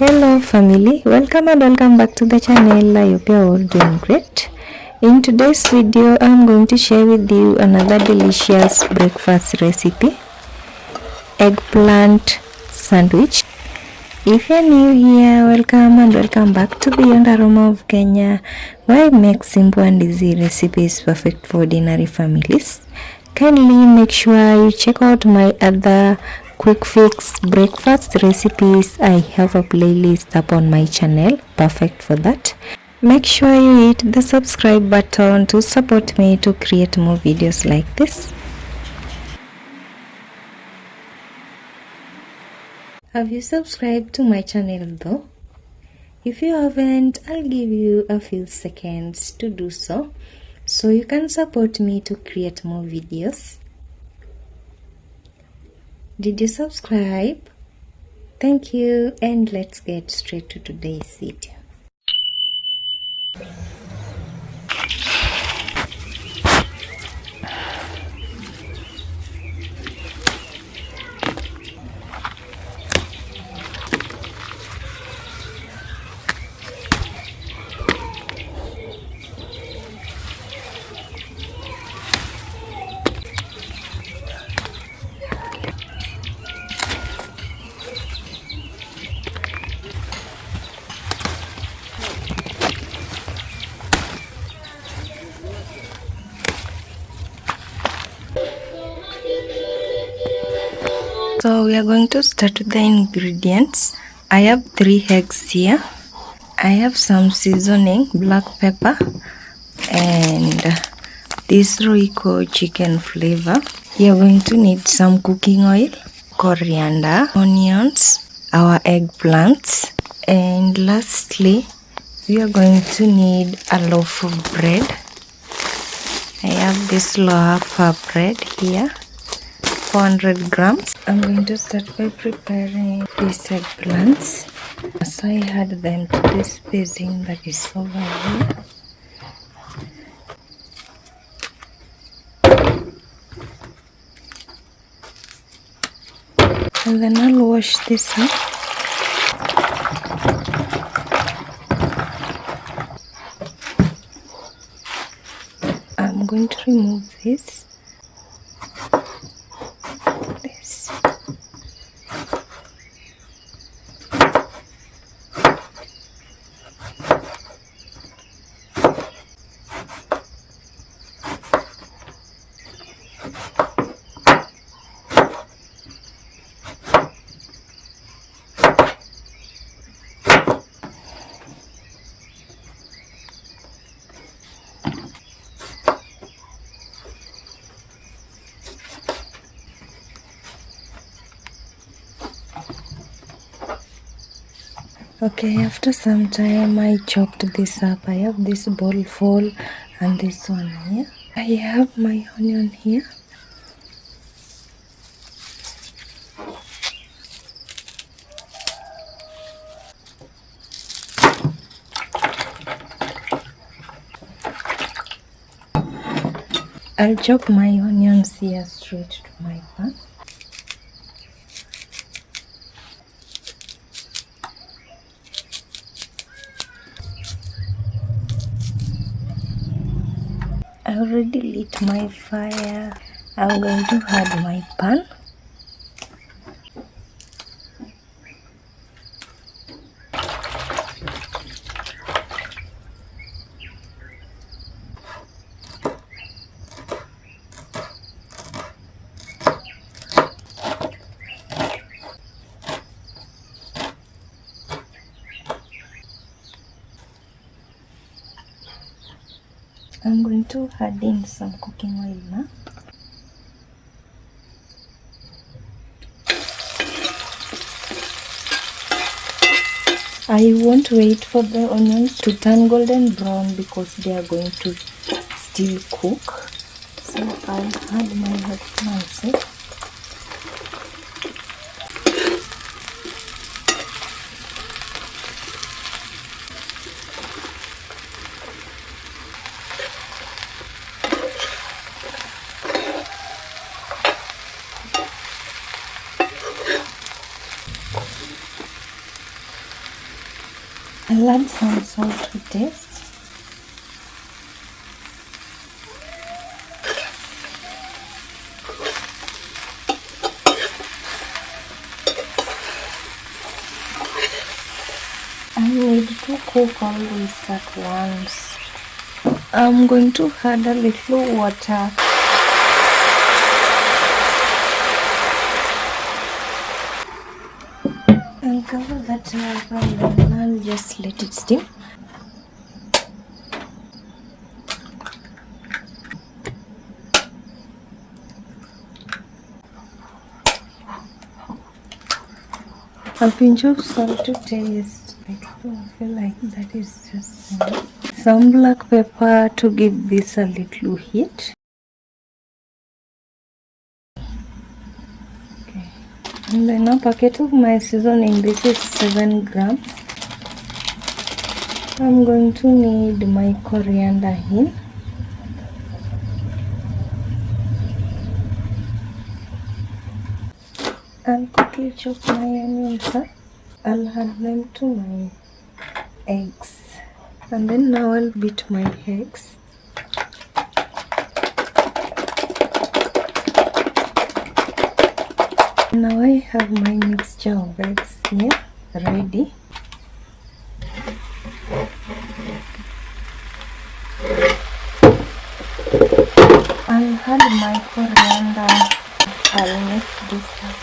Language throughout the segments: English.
Hello family, welcome and welcome back to the channel. I hope you're all doing great. In today's video, I'm going to share with you another delicious breakfast recipe, eggplant sandwich. If you're new here, welcome and welcome back to Beyond Aroma of Kenya, where I make simple and easy recipes perfect for ordinary families. Kindly make sure you check out my other quick fix breakfast recipes. I have a playlist up on my channel perfect for that. Make sure you hit the subscribe button to support me to create more videos like this. Have you subscribed to my channel though? If you haven't, I'll give you a few seconds to do so you can support me to create more videos. Did you subscribe? Thank you, and let's get straight to today's video. So we are going to start with the ingredients. I have 3 eggs here. I have some seasoning, black pepper, and this Royco chicken flavor. You are going to need some cooking oil, coriander, onions, our eggplants, and lastly we are going to need a loaf of bread. I have this loaf of bread here, 400 grams. I'm going to start by preparing these eggplants. So I add them to this basin that is over here. And then I'll wash this up. I'm going to remove this. Okay, after some time I chopped this up. I have this bowl full and this one here. I have my onion here. I'll chop my onions here straight to my pan. I already lit my fire. I'm going to add my pan. I'm going to add in some cooking oil now. I won't wait for the onions to turn golden brown because they are going to still cook. So I'll add my eggplants. I'll add some salt to taste. I need to cook all this at once. I'm going to add a little water. I'll cover that up and then I'll just let it steam. A pinch of salt to taste. I feel like that is just enough. Some black pepper to give this a little heat. Okay. And then a packet of my seasoning. This is 7 grams. I'm going to need my coriander in. I'll quickly chop my onions up. I'll add them to my eggs. And then now I'll beat my eggs. Now I have my mixture of eggs here ready. I'll add my coriander. I'll mix this up.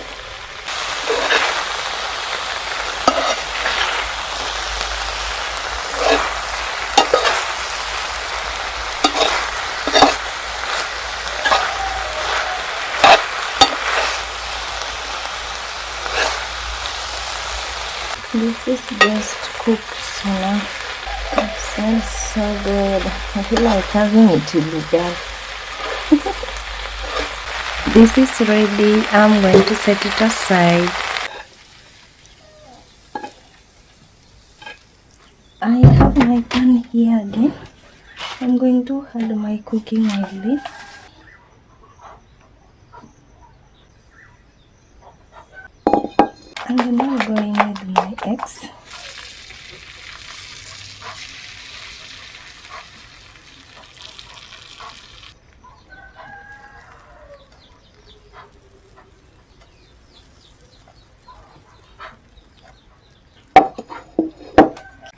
This is just cooked enough. It smells so good. I feel like having it illegal. This is ready. I'm going to set it aside. I have my pan here again. I'm going to add my cooking oil in. And then I'm going with my eggs.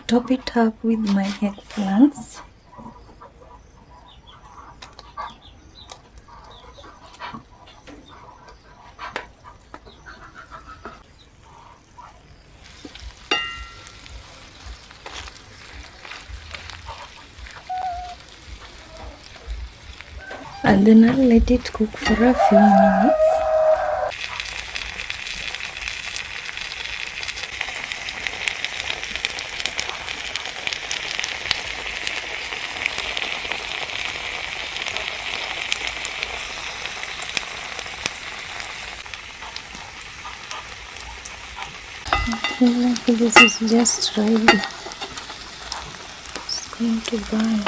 Top it up with my eggplants. And then I'll let it cook for a few minutes. I feel like this is just ready. It's going to burn.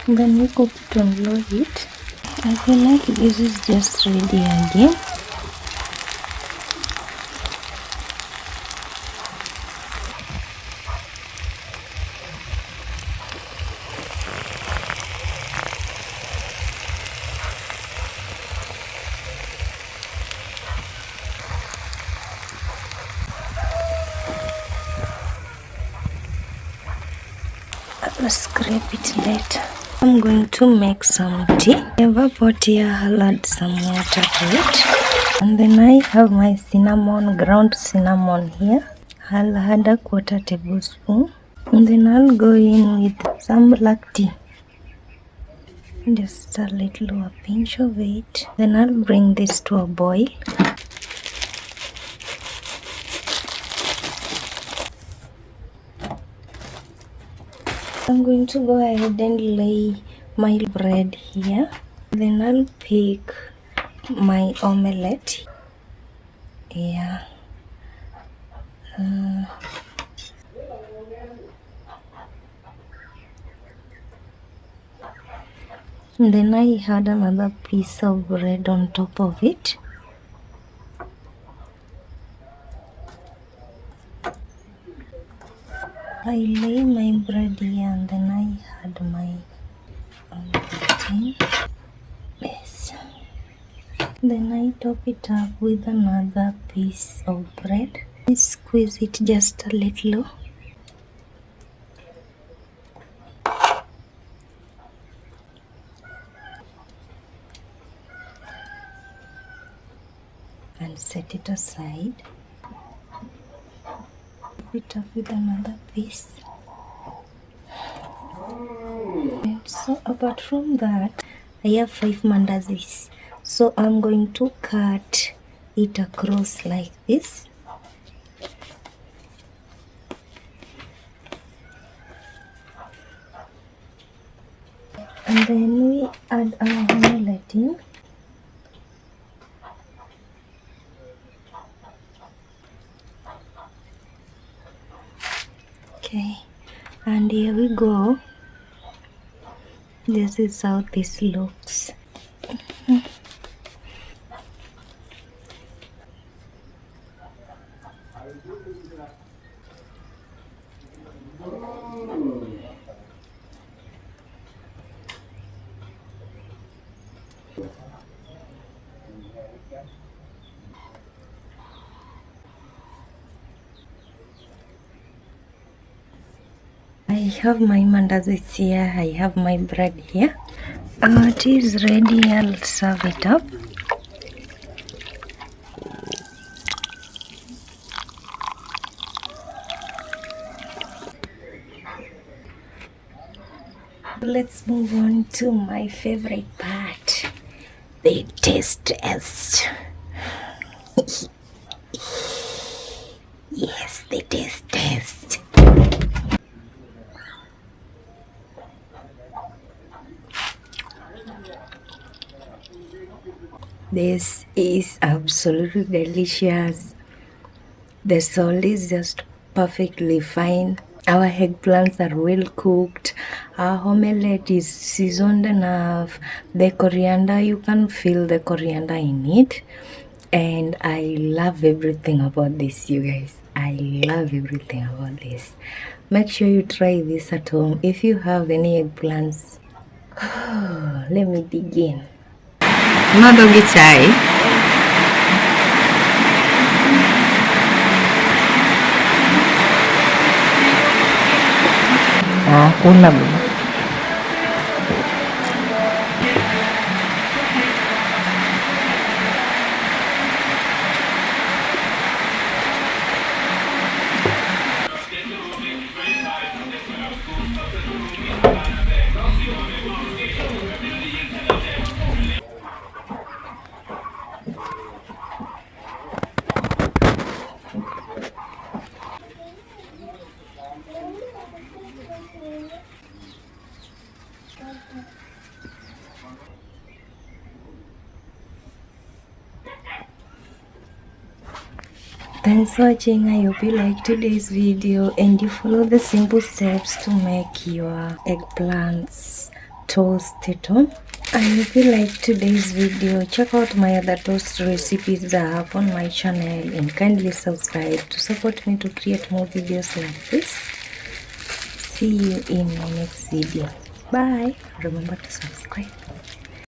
Then we cook it on low heat. I feel like this is just ready again. I'll scrape it later. I'm going to make some tea. I have a pot here. I'll add some water to it. And then I have my cinnamon, ground cinnamon here. I'll add a 1/4 tablespoon. And then I'll go in with some black tea. Just a little, a pinch of it. Then I'll bring this to a boil. I'm going to go ahead and lay my bread here. Then I'll pick my omelette. Yeah. And then I had another piece of bread on top of it. I lay my bread here and then I had my omelette. Yes. Then I top it up with another piece of bread. I squeeze it just a little. And set it aside. Top it up with another piece. And so apart from that, I have 5 mandazis. So I'm going to cut it across like this. And then we add our omelette in. Okay, and here we go. This is how this looks. I have my mandazis here, I have my bread here. It is ready, I'll serve it up. Let's move on to my favorite part, the taste test. Yes, the taste test. This is absolutely delicious. The salt is just perfectly fine. Our eggplants are well cooked. Our omelette is seasoned enough. The coriander, you can feel the coriander in it. And I love everything about this, you guys. I love everything about this. Make sure you try this at home. If you have any eggplants, let me begin. Madogi chai. Kula ba? Thanks for watching. I hope you liked today's video and you follow the simple steps to make your eggplants toast at home. I hope you liked today's video. Check out my other toast recipes that I have on my channel and kindly subscribe to support me to create more videos like this. See you in my next video. Bye. Remember to subscribe.